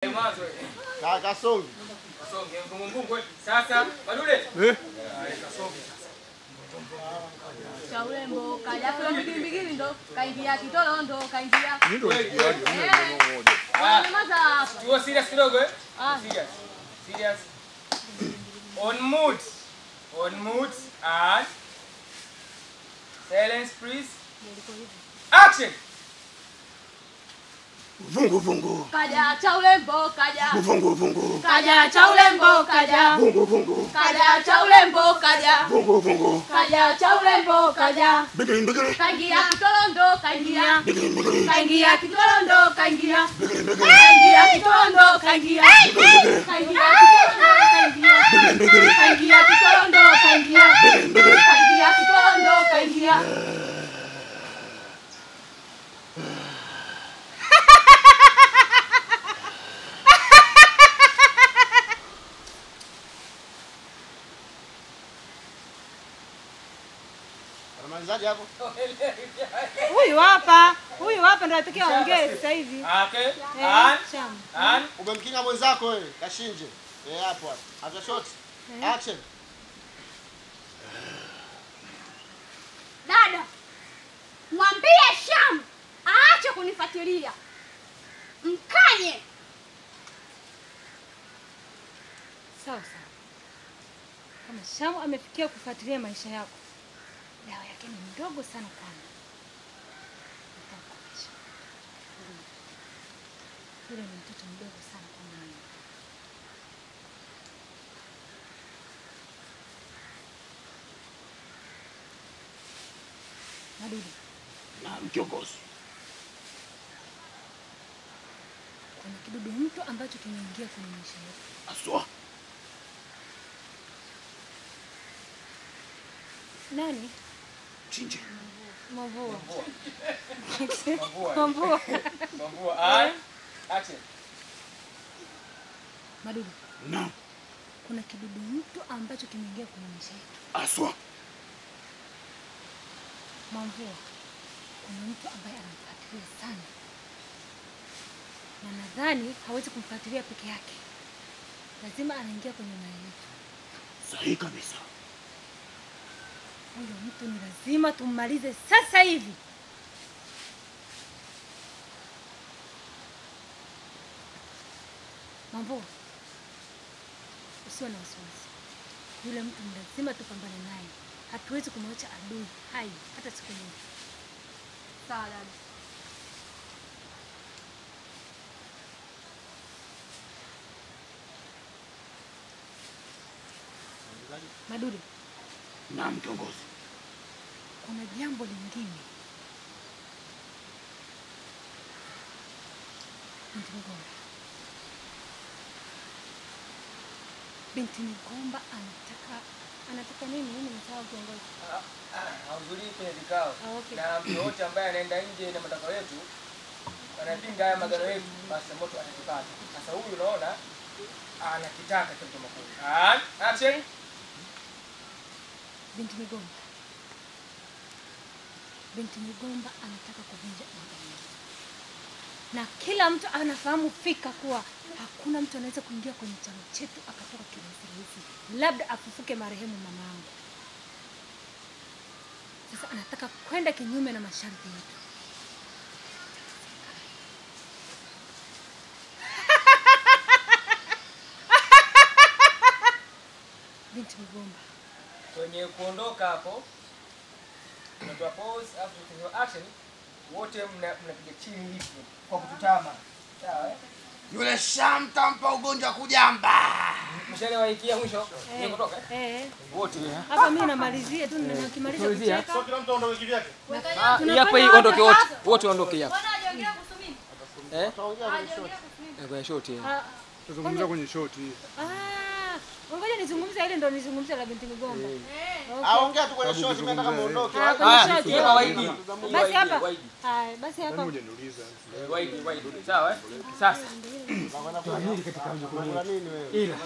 Kasonge. Kasonge Mungu sasa Badule. Kasonge sasa. Cha urembo kaja kwa mbigi ndo kaingia kitolondo kaingia. Ndio hiyo. Maza. You serious kidogo eh? Serious. On mood and silence please. Action. Vungu. Kaja cha urembo kaja. Vungu. Kaja cha urembo kaja. Vungu. Kaja cha urembo kaja. Vungu. Kaja cha urembo kaja. Bigiri. Kaingia kitolondo kaingia. Bigiri. Kaingia kitolondo kaingia. Kaingia kitolondo kaingia. Kaingia kitolondo kaingia. Kaingia kitolondo kaingia. Kaingia kitolondo kaingia. Anamalizaje hapo? Huyu hapa ndio atakiwa aongee sasa hivi. Okay. And Umemkinga mwenzako wewe, Kashinje. Hapo. After shot. Action. Dada, mwambie Sham aache kunifuatilia. Mkanye. sawa. Kama Shamu amefikia kufuatilia maisha yako, dawa yake ni ndogo sana kwangu. Yule ni mtoto mdogo sana kwa mimi. Madudu. Na mkiongozi. Kuna kidudu mtu ambacho kimeingia kwenye maisha yetu. Aswa. Nani? Chinje. Mvua. Mvua. Action. Madudu. No. Kuna kidudu mtu ambacho kimeingia kwenye maisha yetu. Aswa. Mvua. Kuna mtu ambaye anamfuatilia sana. Na nadhani hawezi kumfuatilia peke yake. Lazima anaingia kwenye maisha yetu. Sahihi kabisa. Huyo mtu ni lazima tummalize sasa hivi. Mambo. Usiwe na wasiwasi. Yule mtu ni lazima tupambane naye. Hatuwezi kumwacha adui hai hata siku moja. Sawa dada. Madudu. Naam kiongozi. Kuna jambo lingine. Binti Migomba anataka nini? Mimi msahau kiongozi. Hauzurii kwenye vikao. Okay. Na mtu yote ambaye anaenda nje na matakwa yetu, anapinga haya magano yetu, basi moto atatupata. Sasa huyu unaona anakitaka kitu makubwa. Action. Binti Migomba anataka kuvunja agano. Na kila mtu anafahamu fika kuwa hakuna mtu anaweza kuingia kwenye chama chetu akatoka kirahisi. Labda afufuke marehemu mamangu. Sasa anataka kwenda kinyume na masharti yetu. Binti Migomba. Kwenye kuondoka hapo, tunatoa pause after tunatoa action, wote mnapiga chini hivi kwa kututama. Sawa? Yule Sham tampa ugonjwa kujamba. Mshalewahikia mwisho? Ni kutoka? Wote. Hapa mimi namalizia tu nikimaliza kucheka. Sio kila mtu aondoke kivyake. Hapa hii ondoke wote. Wote ondoke hapa. Bwana hajaongea kuhusu mimi. Kwenye shoti. Tuzungumza kwenye shoti. Ngoja nizungumze ile ndo nizungumze la Binti Migomba. Aongea tu kwenye shoti mimi nataka muondoke. Waidi. Basi hapa. Haya, basi hapa. Ngoja niulize. Waidi. Sawa? Sasa. Tuamini katika kuna nini wewe? Ila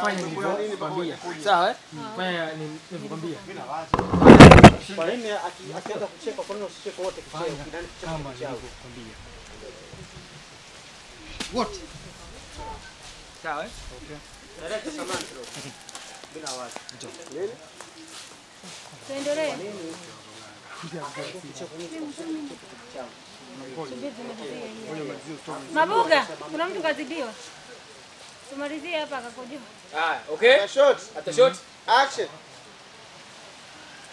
fanya nilivyokuambia. Sawa? Fanya nilivyokuambia. Kwa nini akianza kucheka kwa nini usicheke wote kicheko? Kidani kicheko chao. Wote. Sawa eh? Direct samani kidogo. Bila wasi. Nini? Tuendelee. Mabuga, kuna mtu kazidiwa. Tumalizie hapa akakojoa. Okay. After shot. After shot. Action.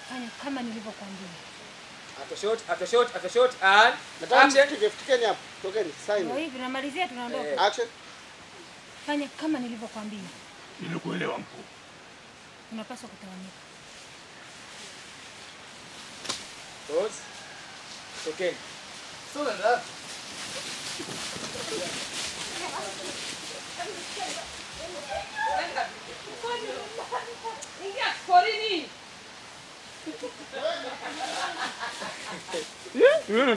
Fanya kama nilivyokuambia. After shot and Nataka action. tukifikeni hapo. Tokeni Ndio sign. hivi tunamalizia tunaondoka. Action. Fanya kama nilivyokuambia. Nimekuelewa mkuu. Unapaswa kutawanyika. Pause. Okay. Ingia porini.